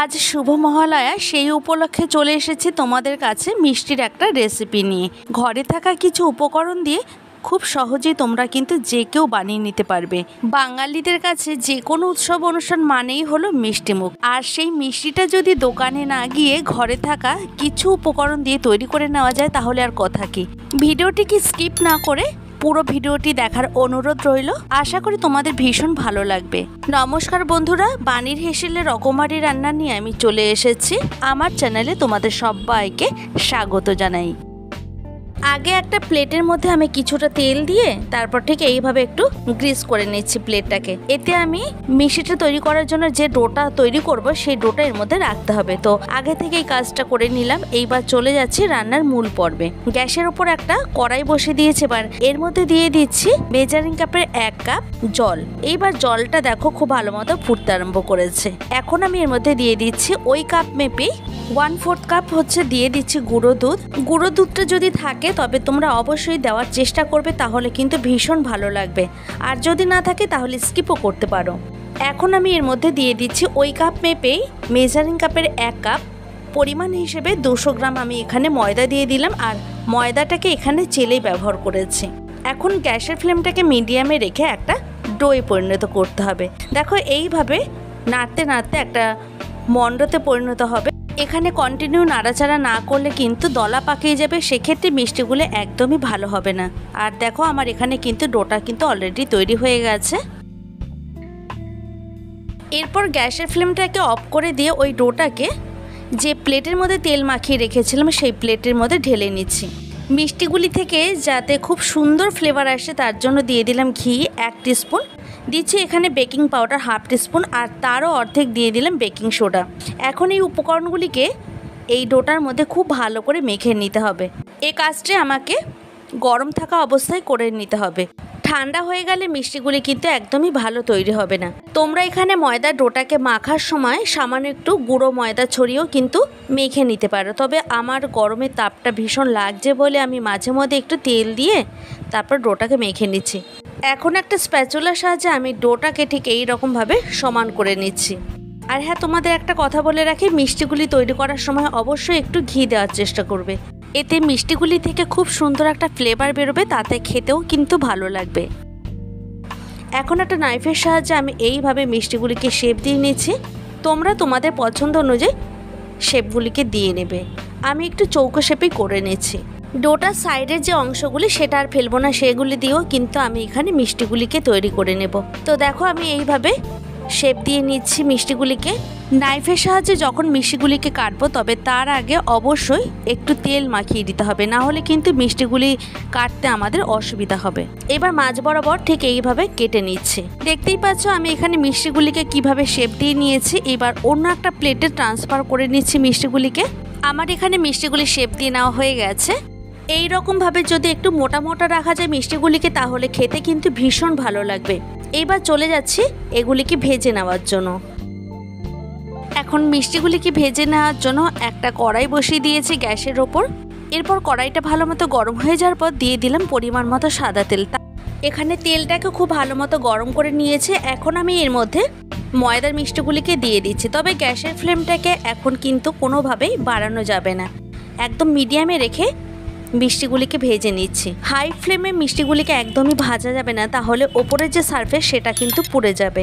আজ শুভ মহালয়া, সেই উপলক্ষে চলে এসেছি তোমাদের কাছে মিষ্টির একটা রেসিপি নিয়ে। ঘরে থাকা কিছু উপকরণ দিয়ে খুব সহজেই তোমরা কিন্তু যে কেউ বানিয়ে নিতে পারবে। বাঙালিদের কাছে যে কোনো উৎসব অনুষ্ঠান মানেই হলো মিষ্টিমুখ, আর সেই মিষ্টিটা যদি দোকানে না গিয়ে ঘরে থাকা কিছু উপকরণ দিয়ে তৈরি করে নেওয়া যায় তাহলে আর কথা কি। ভিডিওটিকে স্কিপ না করে পুরো ভিডিওটি দেখার অনুরোধ রইল। আশা করি তোমাদের ভীষণ ভালো লাগবে। নমস্কার বন্ধুরা, বাণীর হেসেলের রকমারি রান্না নিয়ে আমি চলে এসেছি। আমার চ্যানেলে তোমাদের সবাইকে স্বাগত জানাই। আগে একটা প্লেটের মধ্যে আমি কিছুটা তেল দিয়ে তারপর ঠিক এইভাবে একটু গ্রিস করে নিচ্ছি প্লেটটাকে। এতে আমি মিষ্টিটা তৈরি করার জন্য যে ডোটা তৈরি করব সেই ডোটা এর মধ্যে রাখতে হবে। তো আগে থেকে এই কাজটা করে নিলাম। এইবার চলে যাচ্ছি রান্নার মূল পর্বে। গ্যাসের উপর একটা কড়াই বসে দিয়েছি, এবার এর মধ্যে দিয়ে দিচ্ছি মেজারিং কাপের 1 কাপ জল। এইবার জলটা দেখো খুব ভালো মতো ফুটতে আরম্ভ করেছে। এখন আমি এর মধ্যে দিয়ে দিচ্ছি ওই কাপ মেপেই 1/4 কাপ হচ্ছে দিয়ে দিচ্ছি গুঁড়ো দুধ। গুঁড়ো দুধটা যদি থাকে তবে তোমরা অবশ্যই দেওয়ার চেষ্টা করবে, তাহলে কিন্তু ভীষণ ভালো লাগবে। আর যদি না থাকে তাহলে স্কিপও করতে পারো। এখন আমি এর মধ্যে দিয়ে দিচ্ছি ওই কাপ মেপেই মেজারিং কাপের 1 কাপ পরিমাণ হিসেবে 200 গ্রাম আমি এখানে ময়দা দিয়ে দিলাম। আর ময়দাটাকে এখানে চেলেই ব্যবহার করেছি। এখন গ্যাসের ফ্লেমটাকে মিডিয়ামে রেখে একটা ডোয়ে পরিণত করতে হবে। দেখো এইভাবে নাড়তে নাড়তে একটা মণ্ডতে পরিণত হবে। এখানে কন্টিনিউ নাড়াচাড়া না করলে কিন্তু দলা পাকিয়ে যাবে, সেক্ষেত্রে মিষ্টিগুলো একদমই ভালো হবে না। আর দেখো আমার এখানে কিন্তু ডোটা কিন্তু অলরেডি তৈরি হয়ে গেছে। এরপর গ্যাসের ফ্লেমটাকে অফ করে দিয়ে ওই ডোটাকে যে প্লেটের মধ্যে তেল মাখিয়ে রেখেছিলাম সেই প্লেটের মধ্যে ঢেলে নিচ্ছি। মিষ্টিগুলি থেকে যাতে খুব সুন্দর ফ্লেভার আসে তার জন্য দিয়ে দিলাম ঘি 1 টিস্পুন, দিচ্ছি এখানে বেকিং পাউডার 1/2 টিস্পুন, আর তারও অর্ধেক দিয়ে দিলাম বেকিং সোডা। এখন এই উপকরণগুলিকে এই ডোটার মধ্যে খুব ভালো করে মেখে নিতে হবে। এই কাজটি আমাকে গরম থাকা অবস্থায় করে নিতে হবে। ঠান্ডা হয়ে গেলে মিষ্টিগুলি কিন্তু একদমই ভালো তৈরি হবে না। তোমরা এখানে ময়দার ডোটাকে মাখার সময় সামান্য একটু গুঁড়ো ময়দা ছড়িয়েও কিন্তু মেখে নিতে পারো। তবে আমার গরমের তাপটা ভীষণ লাগছে বলে আমি মাঝে মধ্যে একটু তেল দিয়ে তারপর ডোটাকে মেখে নিচ্ছি। এখন একটা স্প্যাচুলার সাহায্যে আমি ডোটাকে ঠিক এই রকমভাবে সমান করে নিচ্ছি। আর হ্যাঁ, তোমাদের একটা কথা বলে রাখি, মিষ্টিগুলি তৈরি করার সময় অবশ্যই একটু ঘি দেওয়ার চেষ্টা করবে। এতে মিষ্টিগুলি থেকে খুব সুন্দর একটা ফ্লেভার বেরোবে, তাতে খেতেও কিন্তু ভালো লাগবে। এখন একটা নাইফের সাহায্যে আমি এইভাবে মিষ্টিগুলিকে শেপ দিয়ে নিচ্ছি। তোমরা তোমাদের পছন্দ অনুযায়ী শেপগুলিকে দিয়ে নেবে। আমি একটু চৌকো শেপেই করে নিচ্ছি। ডোটার সাইডের যে অংশগুলি সেটা আর ফেলবো না, সেগুলি দিয়েও কিন্তু আমি এখানে মিষ্টিগুলিকে তৈরি করে নেব। তো দেখো আমি এইভাবে শেপ দিয়ে নিচ্ছি মিষ্টিগুলিকে। নাইফের সাহায্যে যখন মিষ্টিগুলিকে কাটবো তবে তার আগে অবশ্যই একটু তেল মাখিয়ে দিতে হবে, না হলে কিন্তু মিষ্টিগুলি কাটতে আমাদের অসুবিধা হবে। এবার মাঝ বরাবর ঠিক এইভাবে কেটে নিচ্ছি। দেখতেই পাচ্ছ আমি এখানে মিষ্টিগুলিকে কিভাবে শেপ দিয়ে নিয়েছি। এবার অন্য একটা প্লেটে ট্রান্সফার করে নিচ্ছি মিষ্টিগুলিকে। আমার এখানে মিষ্টিগুলি শেপ দিয়ে নেওয়া হয়ে গেছে। এই রকমভাবে যদি একটু মোটা মোটা রাখা যায় মিষ্টিগুলিকে তাহলে খেতে কিন্তু ভীষণ ভালো লাগবে। এইবার চলে যাচ্ছি এগুলিকে ভেজে নেওয়ার জন্য। এখন মিষ্টিগুলিকে ভেজে নেওয়ার জন্য একটা কড়াই বসিয়ে দিয়েছি গ্যাসের ওপর। এরপর কড়াইটা ভালো মতো গরম হয়ে যাওয়ার পর দিয়ে দিলাম পরিমাণ মতো সাদা তেল। এখানে তেলটাকে খুব ভালো মতো গরম করে নিয়েছে। এখন আমি এর মধ্যে ময়দার মিষ্টিগুলিকে দিয়ে দিচ্ছি। তবে গ্যাসের ফ্লেমটাকে এখন কিন্তু কোনোভাবেই বাড়ানো যাবে না, একদম মিডিয়ামে রেখে মিষ্টিগুলিকে ভেজে নিচ্ছি। হাই ফ্লেমে মিষ্টিগুলিকে একদমই ভাজা যাবে না, তাহলে ওপরের যে সারফেস সেটা কিন্তু পুড়ে যাবে,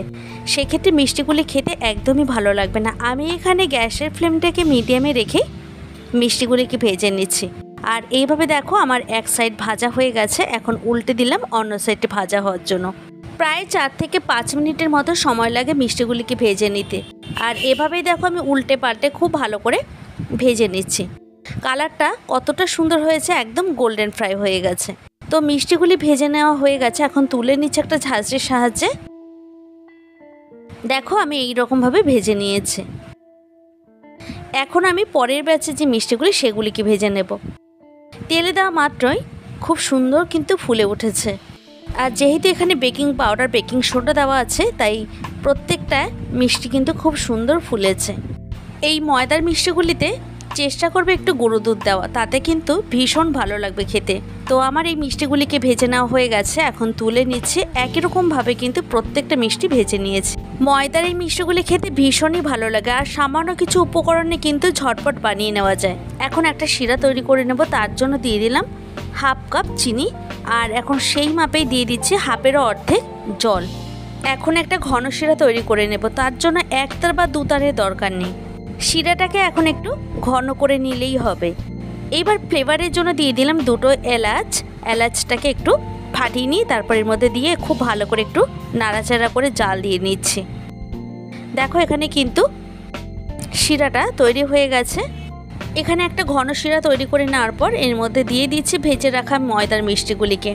সেক্ষেত্রে মিষ্টিগুলি খেতে একদমই ভালো লাগবে না। আমি এখানে গ্যাসের ফ্লেমটাকে মিডিয়ামে রেখে মিষ্টিগুলিকে ভেজে নিচ্ছি। আর এইভাবে দেখো আমার এক সাইড ভাজা হয়ে গেছে। এখন উল্টে দিলাম অন্য সাইডে ভাজা হওয়ার জন্য। প্রায় 4 থেকে 5 মিনিটের মতো সময় লাগে মিষ্টিগুলিকে ভেজে নিতে। আর এভাবেই দেখো আমি উল্টে পাল্টে খুব ভালো করে ভেজে নিচ্ছি। কালারটা কতটা সুন্দর হয়েছে, একদম গোল্ডেন ফ্রাই হয়ে গেছে। তো মিষ্টিগুলি ভেজে নেওয়া হয়ে গেছে, এখন তুলে নিচ্ছি একটা ঝাঁঝরির সাহায্যে। দেখো আমি এই রকমভাবে ভেজে নিয়েছি। এখন আমি পরের ব্যাচে যে মিষ্টিগুলি সেগুলিকে ভেজে নেব। তেলে দেওয়া মাত্রই খুব সুন্দর কিন্তু ফুলে উঠেছে। আর যেহেতু এখানে বেকিং পাউডার বেকিং সোডা দেওয়া আছে তাই প্রত্যেকটা মিষ্টি কিন্তু খুব সুন্দর ফুলেছে। এই ময়দার মিষ্টিগুলিতে চেষ্টা করবে একটু গুঁড়ো দুধ দেওয়া, তাতে কিন্তু ভীষণ ভালো লাগবে খেতে। তো আমার এই মিষ্টিগুলিকে ভেজে নেওয়া হয়ে গেছে, এখন তুলে নিচ্ছি। একই রকমভাবে কিন্তু প্রত্যেকটা মিষ্টি ভেজে নিয়েছি। ময়দার এই মিষ্টিগুলি খেতে ভীষণই ভালো লাগে, আর সামান্য কিছু উপকরণে কিন্তু ঝটপট বানিয়ে নেওয়া যায়। এখন একটা শিরা তৈরি করে নেব, তার জন্য দিয়ে দিলাম হাফ কাপ চিনি, আর এখন সেই মাপেই দিয়ে দিচ্ছি হাফেরও অর্ধেক জল। এখন একটা ঘন শিরা তৈরি করে নেব, তার জন্য একতার বা দুতারের দরকার নেই। শিরাটাকে এখন একটু ঘন করে নিলেই হবে। এইবার ফ্লেভারের জন্য দিয়ে দিলাম দুটো এলাচ। এলাচটাকে একটু ফাটিয়ে নিয়ে তারপর এর মধ্যে দিয়ে খুব ভালো করে একটু নাড়াচাড়া করে জাল দিয়ে নিচ্ছি। দেখো এখানে কিন্তু শিরাটা তৈরি হয়ে গেছে। এখানে একটা ঘন শিরা তৈরি করে নেওয়ার পর এর মধ্যে দিয়ে দিচ্ছি ভেজে রাখা ময়দার মিষ্টিগুলিকে।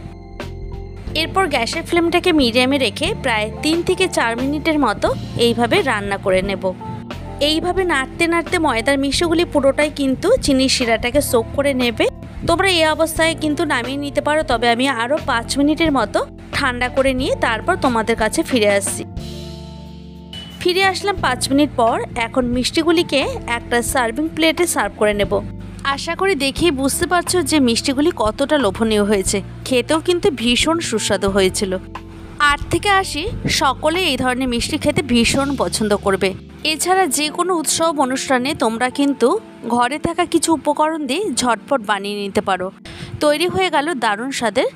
এরপর গ্যাসের ফ্লেমটাকে মিডিয়ামে রেখে প্রায় 3 থেকে 4 মিনিটের মতো এইভাবে রান্না করে নেব। এইভাবে নাড়তে নাড়তে ময়দার মিষ্টিগুলি পুরোটাই কিন্তু চিনির শিরাটাকে সোক করে নেবে। তোমরা এই অবস্থায় কিন্তু নামিয়ে নিতে পারো, তবে আমি আরও 5 মিনিটের মতো ঠান্ডা করে নিয়ে তারপর তোমাদের কাছে ফিরে আসছি। ফিরে আসলাম 5 মিনিট পর। এখন মিষ্টিগুলিকে একটা সার্ভিং প্লেটে সার্ভ করে নেব। আশা করি দেখেই বুঝতে পারছো যে মিষ্টিগুলি কতটা লোভনীয় হয়েছে, খেতেও কিন্তু ভীষণ সুস্বাদু হয়েছিল। 8 থেকে 80 সকলে এই ধরনের মিষ্টি খেতে ভীষণ পছন্দ করবে। এছাড়া যে কোনো উৎসব অনুষ্ঠানে তোমরা কিন্তু ঘরে থাকা কিছু উপকরণ দিয়ে ঝটপট বানিয়ে নিতে পারো। তৈরি হয়ে গেল দারুণ স্বাদের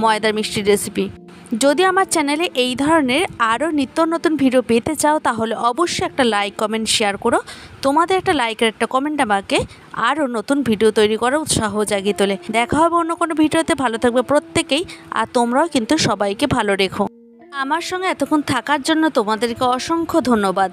ময়দার মিষ্টির রেসিপি। যদি আমার চ্যানেলে এই ধরনের আরও নিত্য নতুন ভিডিও পেতে চাও তাহলে অবশ্যই একটা লাইক কমেন্ট শেয়ার করো। তোমাদের একটা লাইকের একটা কমেন্ট আমাকে আরও নতুন ভিডিও তৈরি করার উৎসাহ জাগিয়ে তোলে। দেখা হবে অন্য কোনো ভিডিওতে। ভালো থাকবে প্রত্যেকেই, আর তোমরাও কিন্তু সবাইকে ভালো রেখো। আমার সঙ্গে এতক্ষণ থাকার জন্য তোমাদেরকে অসংখ্য ধন্যবাদ।